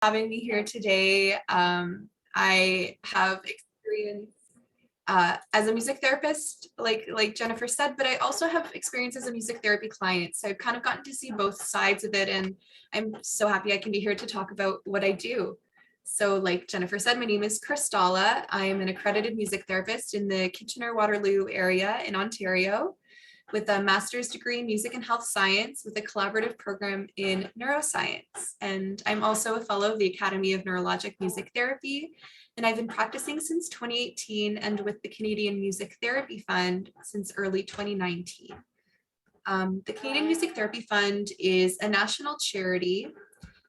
having me here today. I have experience as a music therapist, like Jennifer said, but I also have experience as a music therapy client. So I've kind of gotten to see both sides of it, and I'm so happy I can be here to talk about what I do. So like Jennifer said, my name is Chrystalla. I am an accredited music therapist in the Kitchener-Waterloo area in Ontario, with a master's degree in music and health science with a collaborative program in neuroscience. And I'm also a fellow of the Academy of Neurologic Music Therapy. And I've been practicing since 2018 and with the Canadian Music Therapy Fund since early 2019. The Canadian Music Therapy Fund is a national charity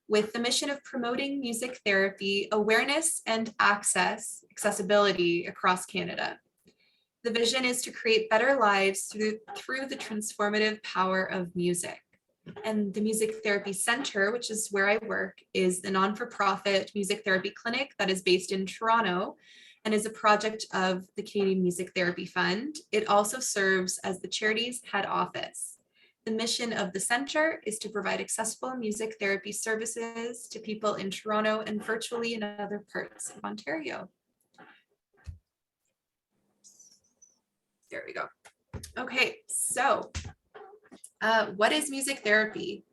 with the mission of promoting music therapy awareness and accessibility across Canada. The vision is to create better lives through the transformative power of music. And the Music Therapy Center, which is where I work, is a non-for-profit music therapy clinic that is based in Toronto and is a project of the Canadian Music Therapy Fund. It also serves as the charity's head office. The mission of the center is to provide accessible music therapy services to people in Toronto and virtually in other parts of Ontario. There we go. Okay, so what is music therapy?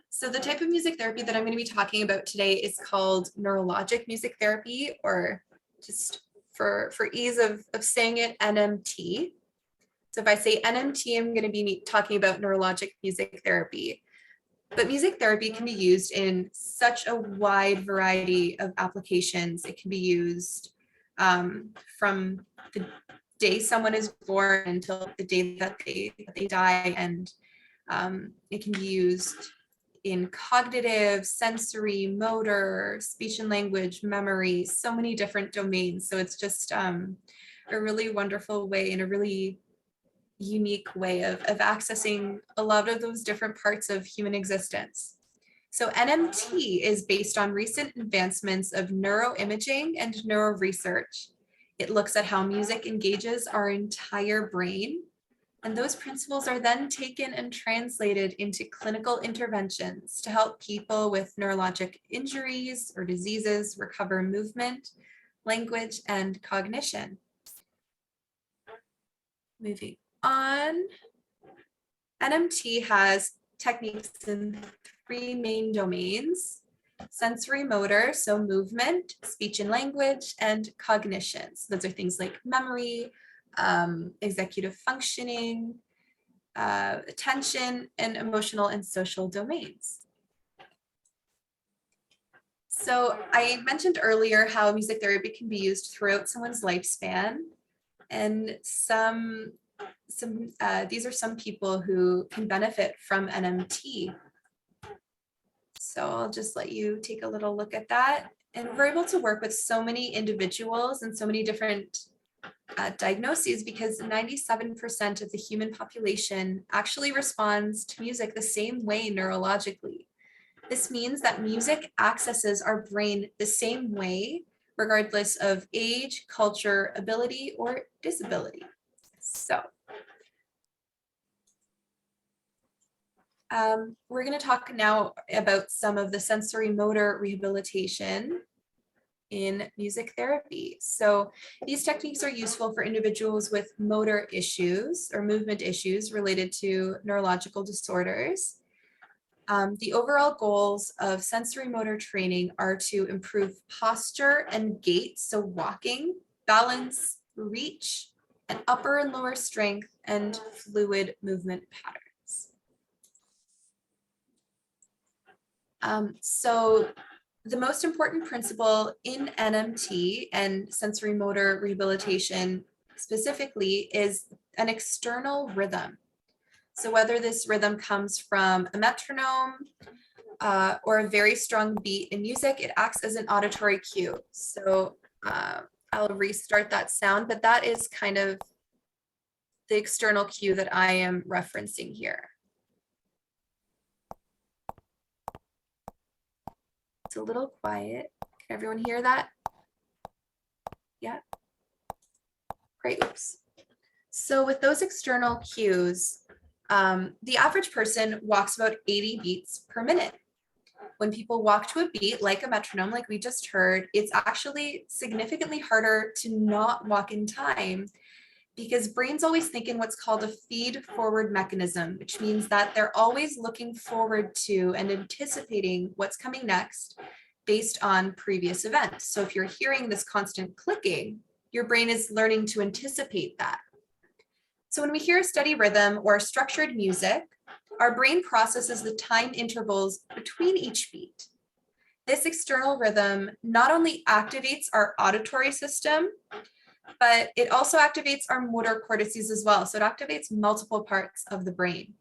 So the type of music therapy that I'm going to be talking about today is called neurologic music therapy, or just for ease of saying it, NMT. So if I say NMT, I'm going to be talking about neurologic music therapy. But music therapy can be used in such a wide variety of applications. It can be used from the day someone is born until the day that they die, and it can be used in cognitive, sensory, motor, speech and language, memory, so many different domains. So it's just a really wonderful way and a really unique way of accessing a lot of those different parts of human existence. So NMT is based on recent advancements of neuroimaging and neuroresearch. It looks at how music engages our entire brain, and those principles are then taken and translated into clinical interventions to help people with neurologic injuries or diseases recover movement, language, and cognition. Moving on, NMT has techniques in 3 main domains: sensory motor, so movement, speech and language, and cognition. So those are things like memory, executive functioning, attention, and emotional and social domains. So I mentioned earlier how music therapy can be used throughout someone's lifespan, and these are some people who can benefit from NMT. So I'll just let you take a little look at that. And we're able to work with so many individuals and so many different diagnoses, because 97% of the human population actually responds to music the same way neurologically. This means that music accesses our brain the same way, regardless of age, culture, ability, or disability. So we're going to talk now about some of the sensory motor rehabilitation in music therapy. So these techniques are useful for individuals with motor issues or movement issues related to neurological disorders. The overall goals of sensory motor training are to improve posture and gait, so walking, balance, reach, and upper and lower strength, and fluid movement patterns. So the most important principle in NMT and sensory motor rehabilitation specifically is an external rhythm. So whether this rhythm comes from a metronome or a very strong beat in music, it acts as an auditory cue. So I'll restart that sound, but that is kind of the external cue that I am referencing here. It's a little quiet. Can everyone hear that? Yeah. Great. Oops. So with those external cues, the average person walks about 80 beats per minute. When people walk to a beat, like a metronome, like we just heard, it's actually significantly harder to not walk in time because brain's always thinking what's called a feed forward mechanism, which means that they're always looking forward to and anticipating what's coming next based on previous events. So if you're hearing this constant clicking, your brain is learning to anticipate that. So when we hear a steady rhythm or structured music, our brain processes the time intervals between each beat. This external rhythm not only activates our auditory system, but it also activates our motor cortices as well. So it activates multiple parts of the brain.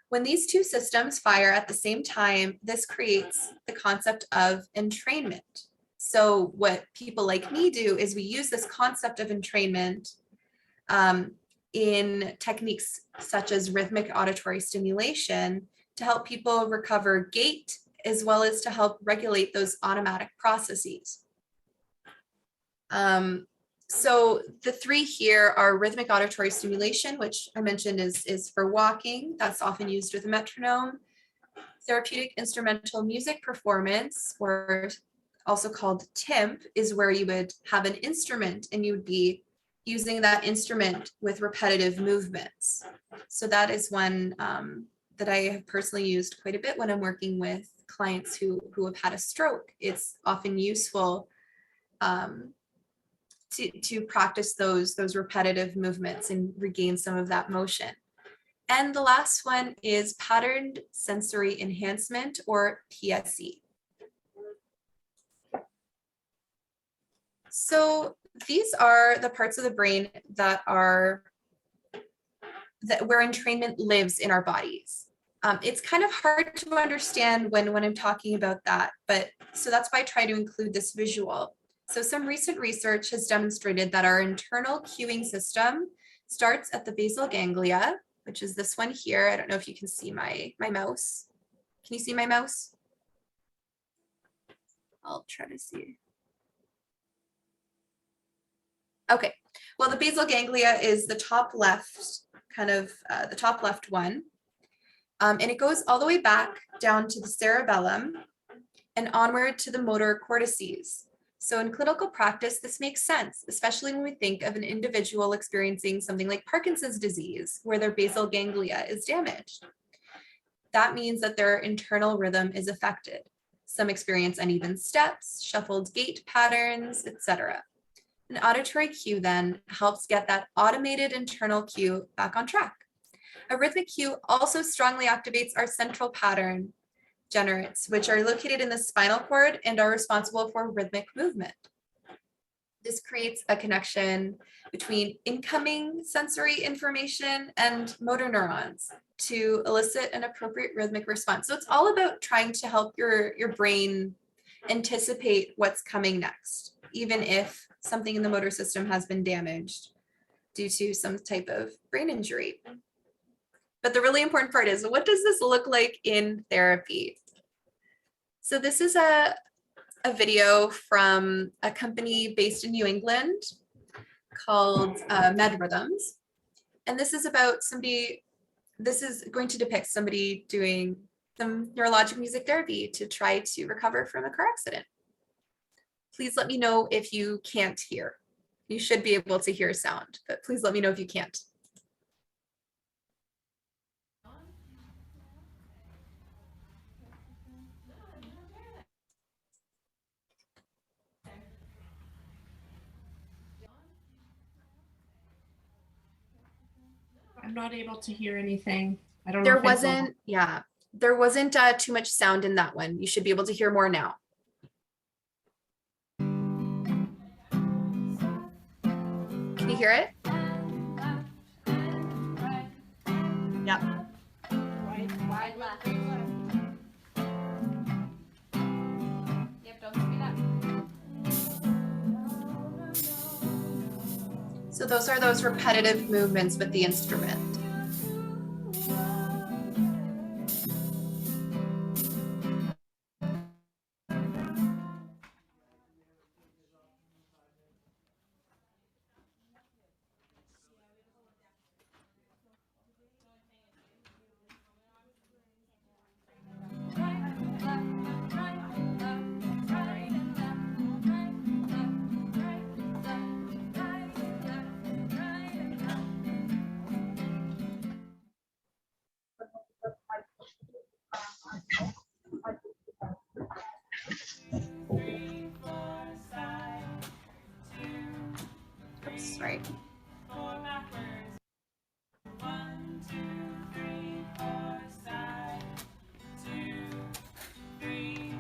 When these two systems fire at the same time, this creates the concept of entrainment. So what people like me do is we use this concept of entrainment in techniques such as rhythmic auditory stimulation to help people recover gait, as well as to help regulate those automatic processes. So the three here are rhythmic auditory stimulation, which I mentioned is for walking. That's often used with a metronome. Therapeutic instrumental music performance, or also called TIMP, is where you would have an instrument and you would be using that instrument with repetitive movements. So that is one that I have personally used quite a bit when I'm working with clients who have had a stroke. It's often useful to practice those repetitive movements and regain some of that motion. And the last one is Patterned Sensory Enhancement, or PSE. So these are the parts of the brain that where entrainment lives in our bodies. It's kind of hard to understand when I'm talking about that, but so that's why I try to include this visual. So some recent research has demonstrated that our internal cueing system starts at the basal ganglia, which is this one here. I don't know if you can see my mouse. Can you see my mouse? I'll try to see. Okay, well, the basal ganglia is the top left, kind of the top left one. And it goes all the way back down to the cerebellum and onward to the motor cortices. So in clinical practice, this makes sense, especially when we think of an individual experiencing something like Parkinson's disease, where their basal ganglia is damaged. That means that their internal rhythm is affected. Some experience uneven steps, shuffled gait patterns, etc. An auditory cue then helps get that automated internal cue back on track. A rhythmic cue also strongly activates our central pattern generates, which are located in the spinal cord and are responsible for rhythmic movement. This creates a connection between incoming sensory information and motor neurons to elicit an appropriate rhythmic response. So it's all about trying to help your brain anticipate what's coming next, even if something in the motor system has been damaged due to some type of brain injury. But the really important part is, what does this look like in therapy? So this is a video from a company based in New England called MedRhythms. And this is about this is going to depict somebody doing some neurologic music therapy to try to recover from a car accident. Please let me know if you can't hear. You should be able to hear sound, but please let me know if you can't. I'm not able to hear anything. I don't know. There wasn't, yeah, there wasn't too much sound in that one. You should be able to hear more now. Can you hear it? Yep. Wide left. Yep, don't speed up. So those are those repetitive movements with the instrument. Sorry. 4 backwards. 1, 2, 3, 4, side. 2, 3,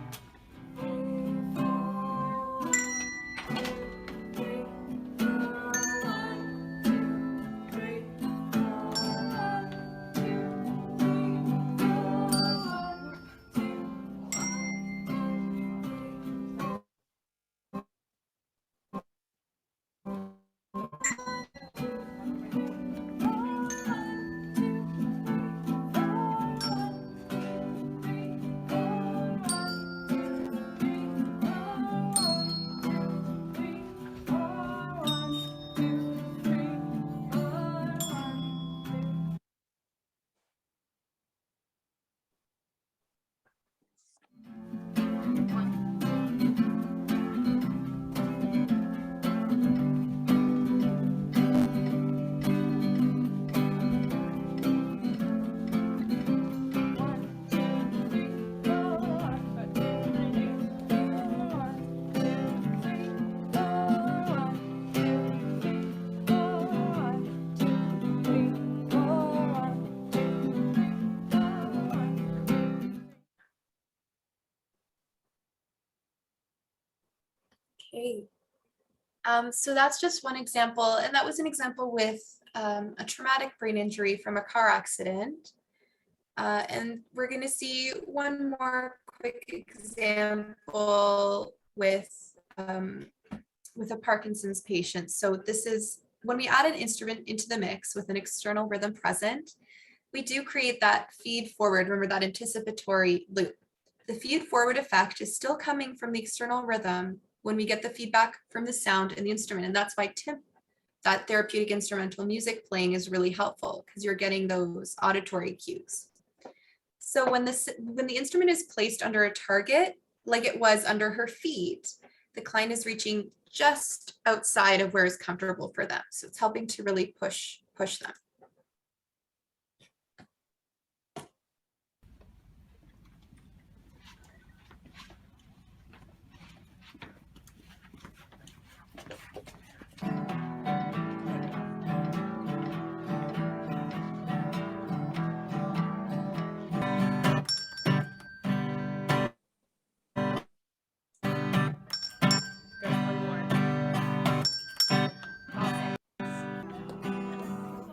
Okay. So that's just one example, and that was an example with a traumatic brain injury from a car accident. And we're going to see one more quick example with a Parkinson's patient. So this is when we add an instrument into the mix with an external rhythm present, we do create that feed forward, remember that anticipatory loop. The feed forward effect is still coming from the external rhythm when we get the feedback from the sound in the instrument. And that's why TIMP, that therapeutic instrumental music playing, is really helpful, because you're getting those auditory cues. So when the instrument is placed under a target, like it was under her feet, the client is reaching just outside of where is comfortable for them. So it's helping to really push them.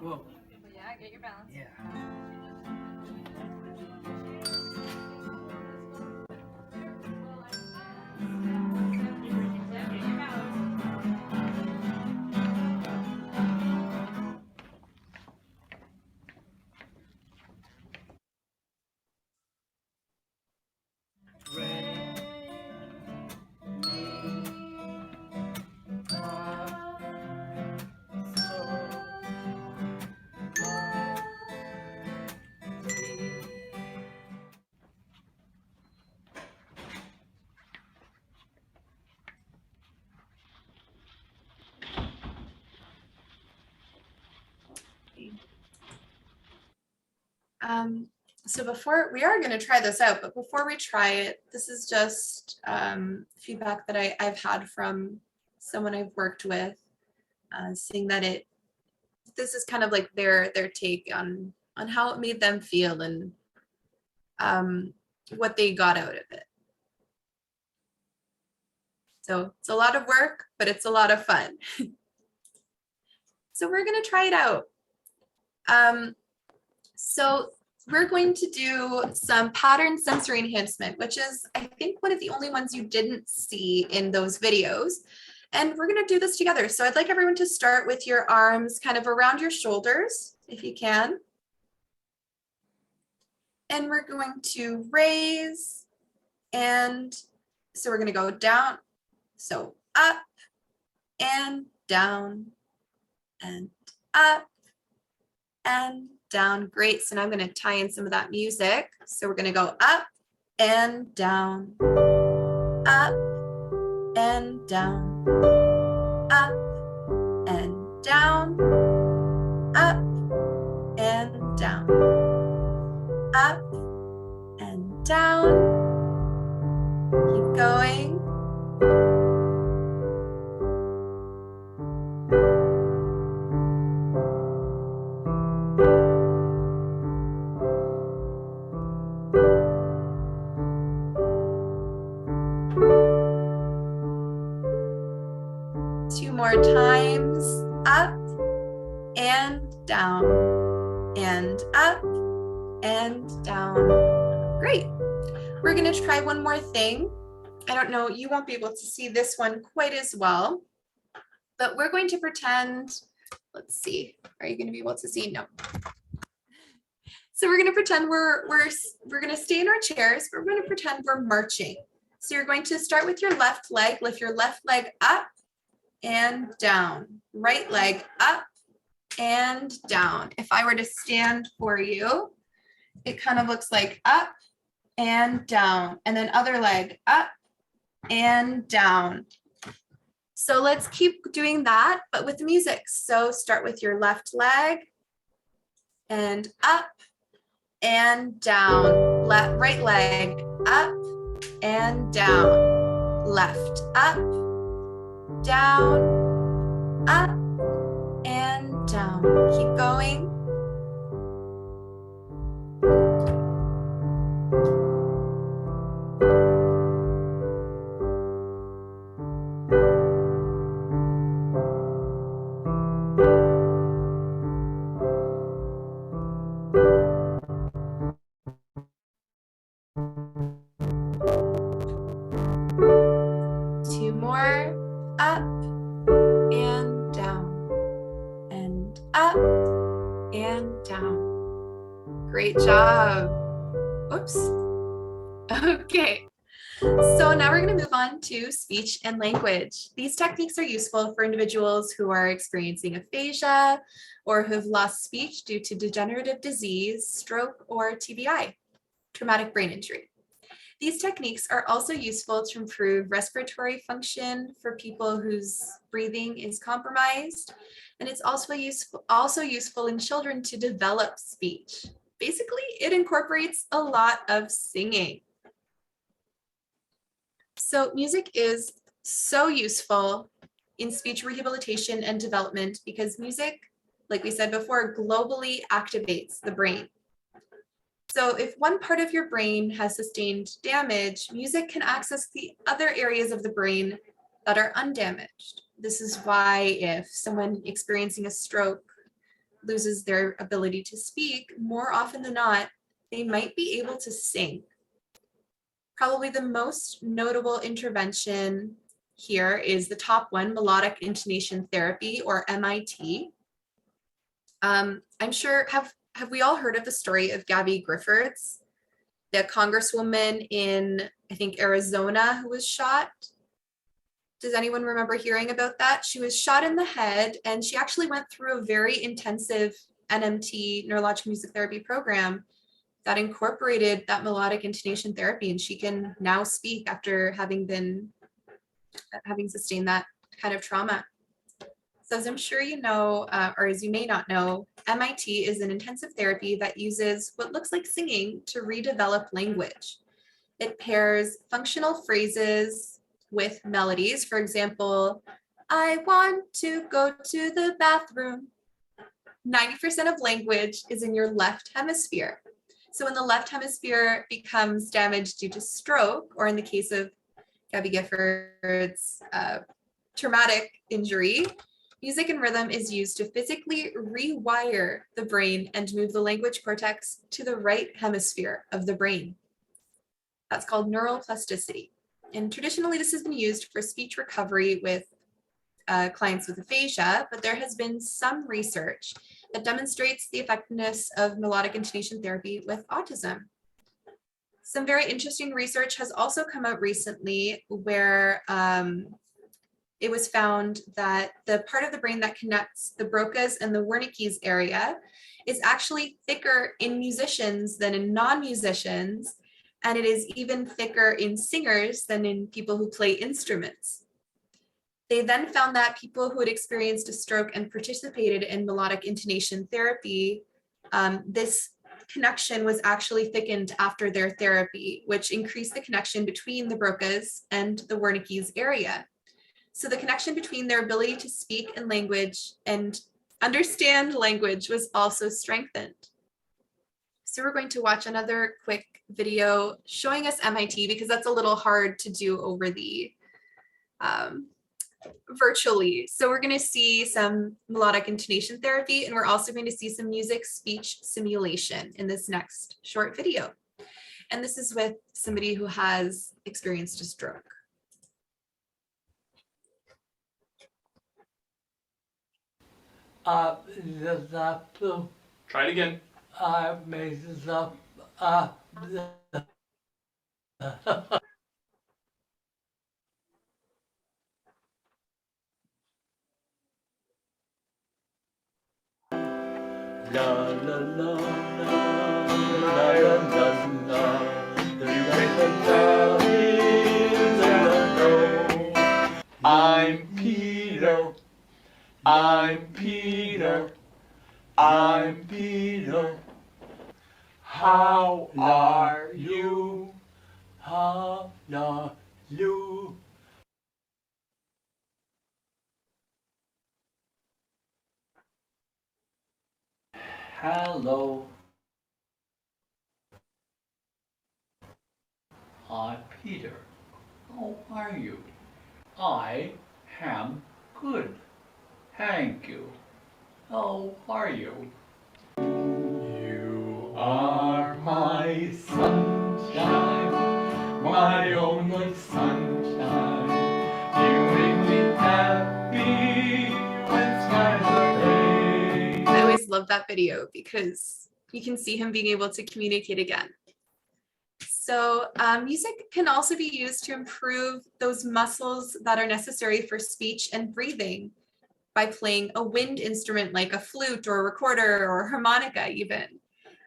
Whoa. Yeah, get your balance. Yeah. So before we are going to try this out, but before we try it, this is just feedback that I've had from someone I've worked with, saying that this is kind of like their take on how it made them feel and what they got out of it. So it's a lot of work, but it's a lot of fun. So we're going to try it out. So we're going to do some pattern sensory enhancement, which is, I think, one of the only ones you didn't see in those videos. And we're going to do this together. So I'd like everyone to start with your arms kind of around your shoulders, if you can. And we're going to raise, and so we're going to go down, so up and down and up and down. Great. So now I'm going to tie in some of that music. So we're going to go up and down, up and down, up and down, up and down, up and down. Keep going. more times. Up and down and up and down. Great. We're going to try one more thing. I don't know, you won't be able to see this one quite as well, but we're going to pretend, let's see, are you going to be able to see? No. So we're going to pretend we're going to stay in our chairs, but we're going to pretend we're marching. So you're going to start with your left leg, lift your left leg up and down, right leg up and down. If I were to stand for you, it kind of looks like up and down, and then other leg up and down. So let's keep doing that, but with music. So start with your left leg and up and down. Right leg up and down. Left up, down, up and down. Keep going. Two more. Up and down and up and down. Great job. Oops. Okay. So now we're going to move on to speech and language. These techniques are useful for individuals who are experiencing aphasia or who have lost speech due to degenerative disease, stroke, or TBI, traumatic brain injury. These techniques are also useful to improve respiratory function for people whose breathing is compromised. And it's also useful in children to develop speech. Basically, it incorporates a lot of singing. So music is so useful in speech rehabilitation and development because music, like we said before, globally activates the brain. So if one part of your brain has sustained damage, music can access the other areas of the brain that are undamaged. This is why if someone experiencing a stroke loses their ability to speak, more often than not, they might be able to sing. Probably the most notable intervention here is the top one, melodic intonation therapy, or MIT. I'm sure, have we all heard of the story of Gabby Giffords, the congresswoman in, I think, Arizona, who was shot? Does anyone remember hearing about that? She was shot in the head, and she actually went through a very intensive NMT, Neurologic Music Therapy program that incorporated that melodic intonation therapy, and she can now speak after having sustained that kind of trauma. So as I'm sure you know, or as you may not know, MIT is an intensive therapy that uses what looks like singing to redevelop language. It pairs functional phrases with melodies. For example, I want to go to the bathroom. 90% of language is in your left hemisphere. So when the left hemisphere becomes damaged due to stroke, or in the case of Gabby Giffords' traumatic injury, music and rhythm is used to physically rewire the brain and move the language cortex to the right hemisphere of the brain. That's called neuroplasticity. And traditionally, this has been used for speech recovery with clients with aphasia, but there has been some research that demonstrates the effectiveness of melodic intonation therapy with autism. Some very interesting research has also come out recently where it was found that the part of the brain that connects the Broca's and the Wernicke's area is actually thicker in musicians than in non-musicians, and it is even thicker in singers than in people who play instruments. They then found that people who had experienced a stroke and participated in melodic intonation therapy, this connection was actually thickened after their therapy, which increased the connection between the Broca's and the Wernicke's area. So the connection between their ability to speak in language and understand language was also strengthened. So we're going to watch another quick video showing us MIT because that's a little hard to do over the virtually. So we're going to see some melodic intonation therapy, and we're also going to see some music speech simulation in this next short video. And this is with somebody who has experienced a stroke. Try it again. I'm Peter. I'm Peter. I'm Peter. How are you? How are you? Hello. I'm Peter. How are you? I am good. Thank you. How are you? You are my sunshine, my only sunshine. You make me happy when skies are gray. I always love that video because you can see him being able to communicate again. So music can also be used to improve those muscles that are necessary for speech and breathing by playing a wind instrument like a flute or a recorder or harmonica even.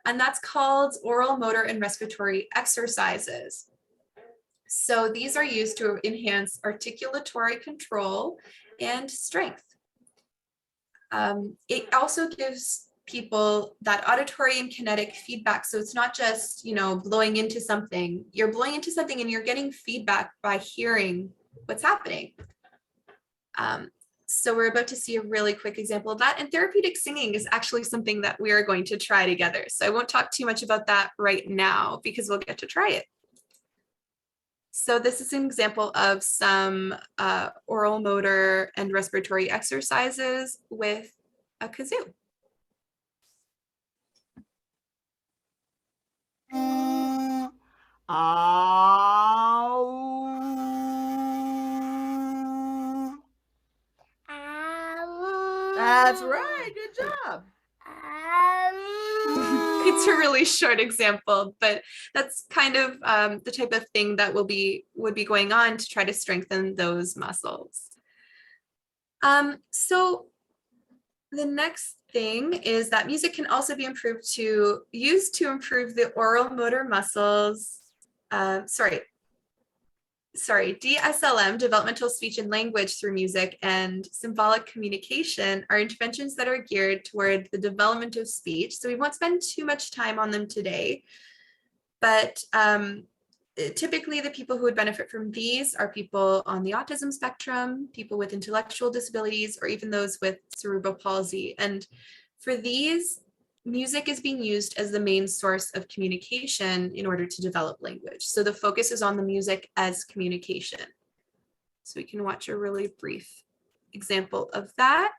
And that's called oral, motor, and respiratory exercises. So these are used to enhance articulatory control and strength. It also gives people that auditory and kinetic feedback. So it's not just, blowing into something. You're blowing into something and you're getting feedback by hearing what's happening. So we're about to see a really quick example of that. And therapeutic singing is actually something that we are going to try together. So I won't talk too much about that right now because we'll get to try it. So this is an example of some oral, motor, and respiratory exercises with a kazoo. That's right. Good job. It's a really short example, but that's kind of the type of thing that would be going on to try to strengthen those muscles. So the next thing is that music can also be used to improve the oral motor muscles. DSLM, developmental speech and language through music, and symbolic communication are interventions that are geared toward the development of speech. So we won't spend too much time on them today, but typically the people who would benefit from these are people on the autism spectrum, people with intellectual disabilities, or even those with cerebral palsy. And for these, music is being used as the main source of communication in order to develop language. So the focus is on the music as communication. So we can watch a really brief example of that.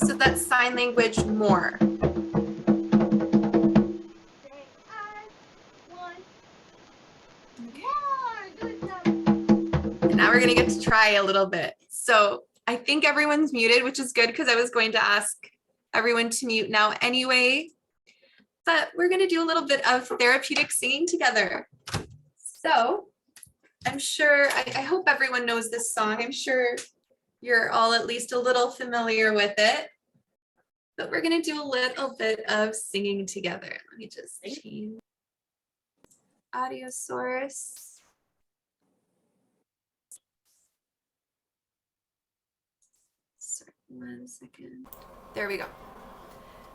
So that's sign language more. And now we're going to get to try a little bit. So I think everyone's muted, which is good because I was going to ask everyone to mute now anyway. But we're going to do a little bit of therapeutic singing together. So I'm sure, I hope everyone knows this song. I'm sure you're all at least a little familiar with it. But we're going to do a little bit of singing together. Let me just change audio source. Sorry, 1 second. There we go.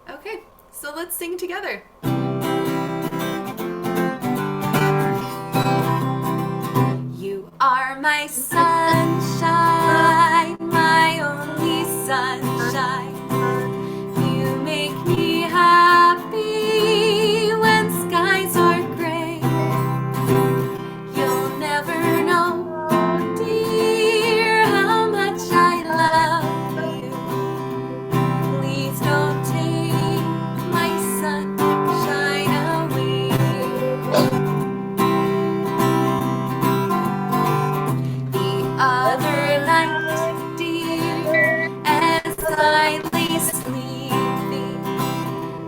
Okay, so let's sing together. You are my sunshine, my only sunshine. You make me happy when skies are gray. You'll never know, dear, how much I love you. Please don't take my sunshine away. The other night, dear, as I lay sleeping,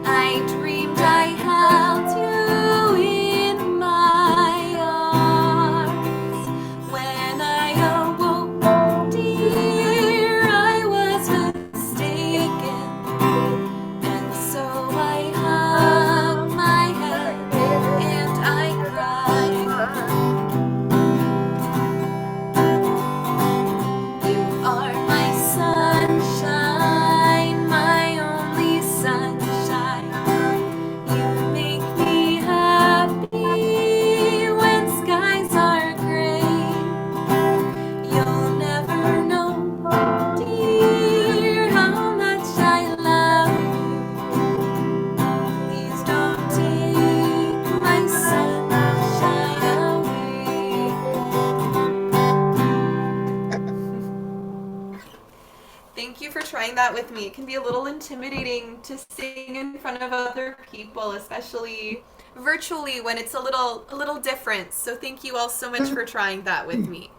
I dreamed I held you in my arms. When I awoke, dear, I was mistaken, and so I hung my head and I cried. You are my sunshine, my only sunshine. You make me happy when skies are gray. You'll never know, dear, how much I love you. Please don't take my sunshine away. Thank you for trying that with me. It can be a little intimidating to sing in front of other people, especially virtually when it's a little different. So thank you all so much for trying that with me.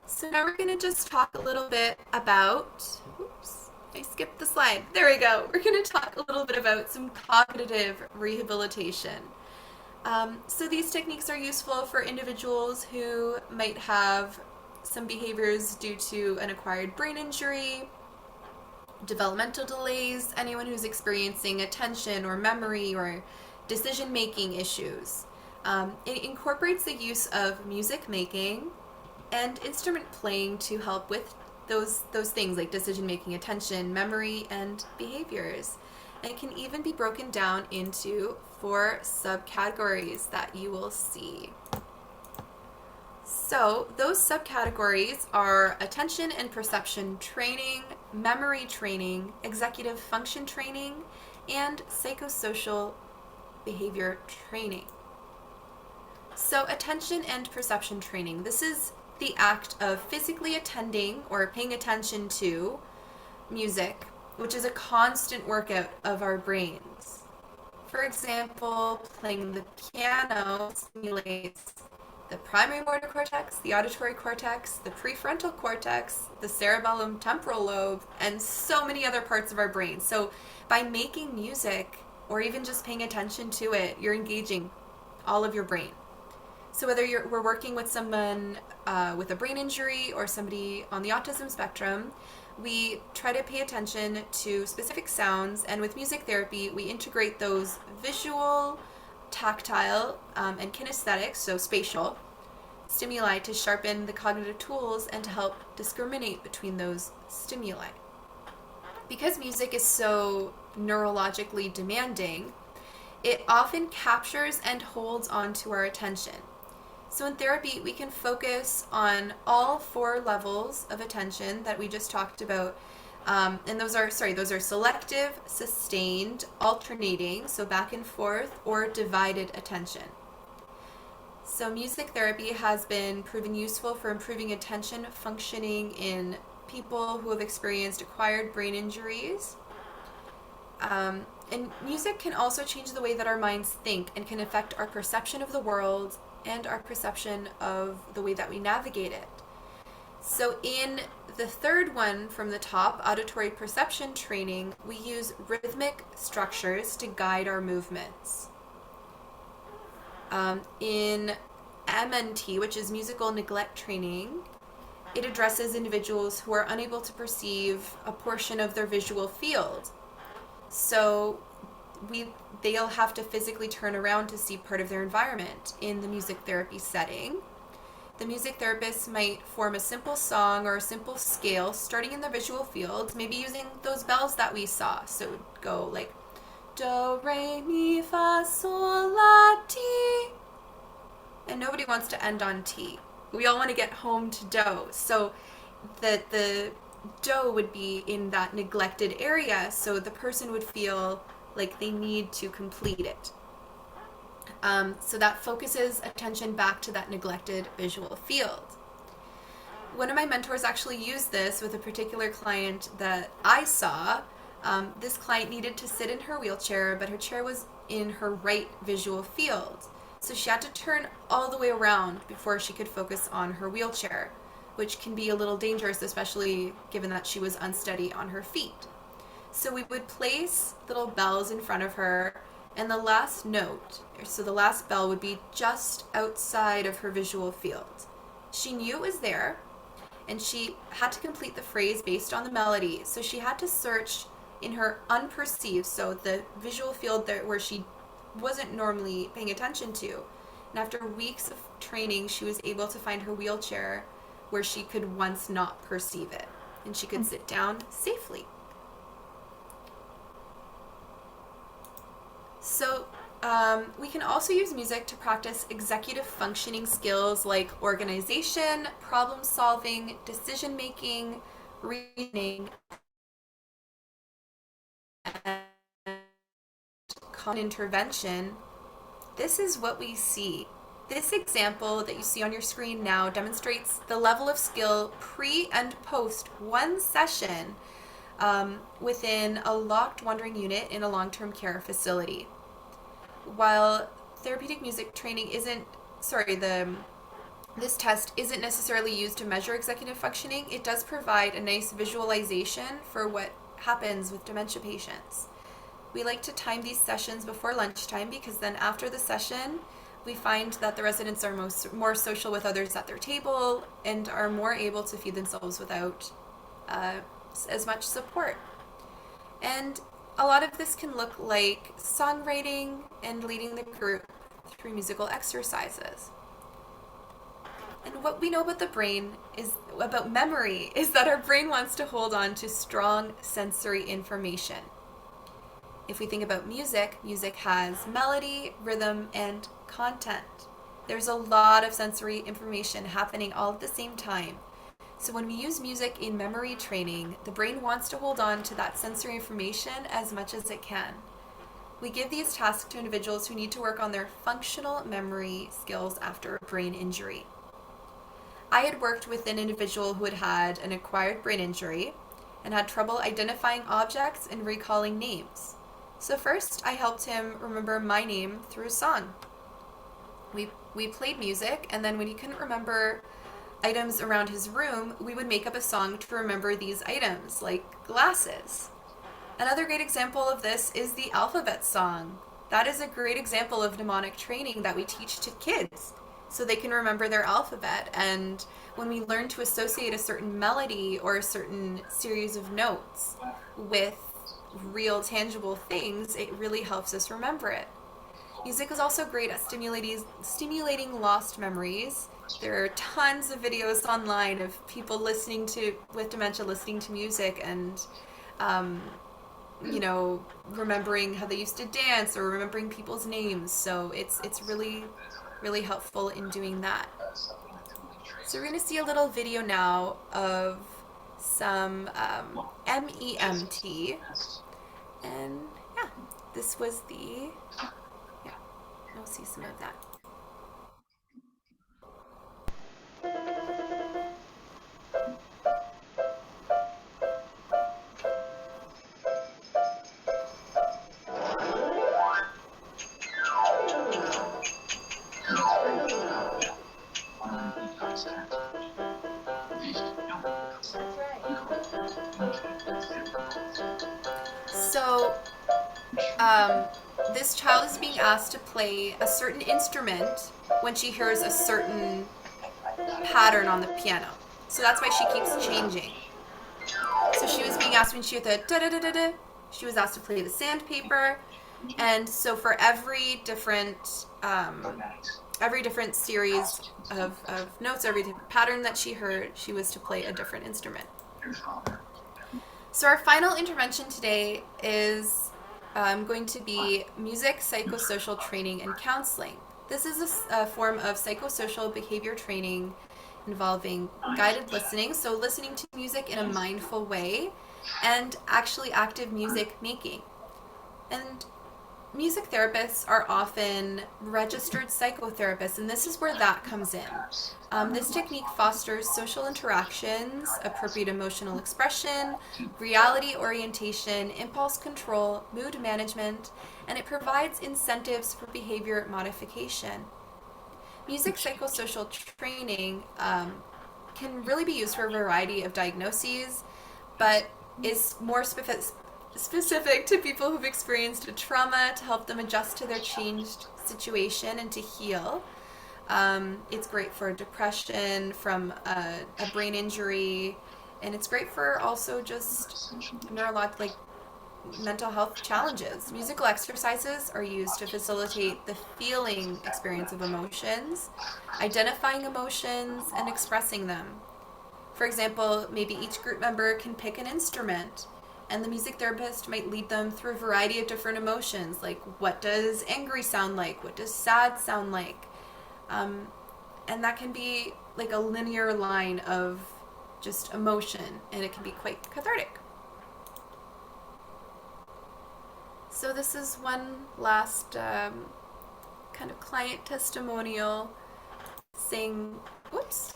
So now we're going to just talk a little bit about, oops, I skipped the slide. There we go. We're going to talk a little bit about some cognitive rehabilitation. So these techniques are useful for individuals who might have some behaviors due to an acquired brain injury, developmental delays, anyone who's experiencing attention or memory or decision-making issues. It incorporates the use of music making and instrument playing to help with those things like decision-making, attention, memory, and behaviors. And it can even be broken down into 4 subcategories that you will see. So those subcategories are attention and perception training, memory training, executive function training, and psychosocial behavior training. So attention and perception training. This is the act of physically attending or paying attention to music, which is a constant workout of our brains. For example, playing the piano stimulates the primary motor cortex, the auditory cortex, the prefrontal cortex, the cerebellum temporal lobe, and so many other parts of our brain. So by making music or even just paying attention to it, you're engaging all of your brain. So whether we're working with someone with a brain injury or somebody on the autism spectrum, we try to pay attention to specific sounds, and with music therapy, we integrate those visual, tactile, and kinesthetic, so spatial, stimuli to sharpen the cognitive tools and to help discriminate between those stimuli. Because music is so neurologically demanding, it often captures and holds onto our attention. So in therapy, we can focus on all 4 levels of attention that we just talked about. And those are selective, sustained, alternating, so back and forth, or divided attention. So music therapy has been proven useful for improving attention functioning in people who have experienced acquired brain injuries. And music can also change the way that our minds think and can affect our perception of the world and our perception of the way that we navigate it. So in the third one from the top, auditory perception training, we use rhythmic structures to guide our movements. In MNT, which is musical neglect training, it addresses individuals who are unable to perceive a portion of their visual field. So they'll have to physically turn around to see part of their environment in the music therapy setting. The music therapist might form a simple song or a simple scale starting in the visual field, maybe using those bells that we saw. So it would go like do, re, mi, fa, sol, la, ti. And nobody wants to end on T. We all want to get home to do. So the do would be in that neglected area, so the person would feel like they need to complete it. So that focuses attention back to that neglected visual field. One of my mentors actually used this with a particular client that I saw. This client needed to sit in her wheelchair, but her chair was in her right visual field. So she had to turn all the way around before she could focus on her wheelchair, which can be a little dangerous, especially given that she was unsteady on her feet. So we would place little bells in front of her, and the last note, so the last bell would be just outside of her visual field. She knew it was there, and she had to complete the phrase based on the melody. So she had to search in her unperceived, so the visual field there where she wasn't normally paying attention to. And after weeks of training, she was able to find her wheelchair where she could once not perceive it, and she could sit down safely. So we can also use music to practice executive functioning skills like organization, problem solving, decision making, reasoning, and intervention. This is what we see. This example that you see on your screen now demonstrates the level of skill pre and post one session within a locked wandering unit in a long-term care facility. While therapeutic music training this test isn't necessarily used to measure executive functioning, it does provide a nice visualization for what happens with dementia patients. We like to time these sessions before lunchtime because then after the session, we find that the residents are more social with others at their table and are more able to feed themselves without as much support. And a lot of this can look like songwriting and leading the group through musical exercises. And what we know about the brain about memory is that our brain wants to hold on to strong sensory information. If we think about music, music has melody, rhythm, and content. There's a lot of sensory information happening all at the same time. So when we use music in memory training, the brain wants to hold on to that sensory information as much as it can. We give these tasks to individuals who need to work on their functional memory skills after a brain injury. I had worked with an individual who had had an acquired brain injury and had trouble identifying objects and recalling names. So first, I helped him remember my name through a song. We played music, and then when he couldn't remember items around his room, we would make up a song to remember these items, like glasses. Another great example of this is the alphabet song. That is a great example of mnemonic training that we teach to kids so they can remember their alphabet. And when we learn to associate a certain melody or a certain series of notes with real tangible things, it really helps us remember it. Music is also great at stimulating lost memories. There are tons of videos online of people with dementia listening to music and remembering how they used to dance or remembering people's names. So it's really, really helpful in doing that. So we're going to see a little video now of some MEMT. And yeah, this was we'll see some of that. So, this child is being asked to play a certain instrument when she hears a certain pattern on the piano. So that's why she keeps changing. So she was being asked when she heard the da-da-da-da-da, she was asked to play the sandpaper. And so for every different series of notes, every different pattern that she heard, she was to play a different instrument. So our final intervention today is going to be music, psychosocial training, and counseling. This is a form of psychosocial behavior training involving guided listening, so listening to music in a mindful way, and actually active music making. And music therapists are often registered psychotherapists, and this is where that comes in. This technique fosters social interactions, appropriate emotional expression, reality orientation, impulse control, mood management, and it provides incentives for behavior modification. Music psychosocial training can really be used for a variety of diagnoses, but is more specific to people who've experienced a trauma to help them adjust to their changed situation and to heal. It's great for depression from a brain injury, and it's great for also just neurologic, mental health challenges. Musical exercises are used to facilitate the feeling experience of emotions, identifying emotions, and expressing them. For example, maybe each group member can pick an instrument, and the music therapist might lead them through a variety of different emotions, like what does angry sound like, what does sad sound like, and that can be like a linear line of just emotion, and it can be quite cathartic. So this is one last kind of client testimonial saying, whoops,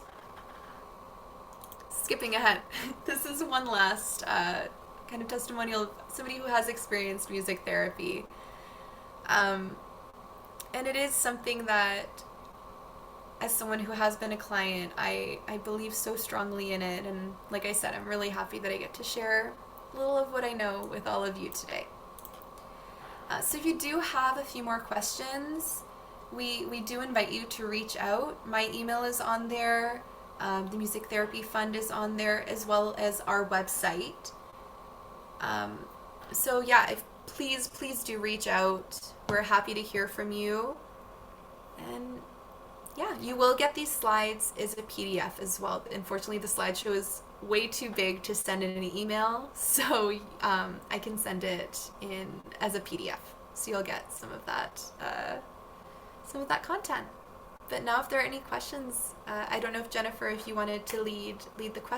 skipping ahead. This is one last kind of testimonial of somebody who has experienced music therapy. And it is something that, as someone who has been a client, I believe so strongly in it. And like I said, I'm really happy that I get to share a little of what I know with all of you today. So if you do have a few more questions, we do invite you to reach out. My email is on there. The Music Therapy Fund is on there, as well as our website. So yeah, please do reach out. We're happy to hear from you. And yeah, you will get these slides as a PDF as well. Unfortunately, the slideshow is way too big to send in an email, so I can send it in as a PDF. So you'll get some of that content. But now, if there are any questions, I don't know if Jennifer, if you wanted to lead the questions.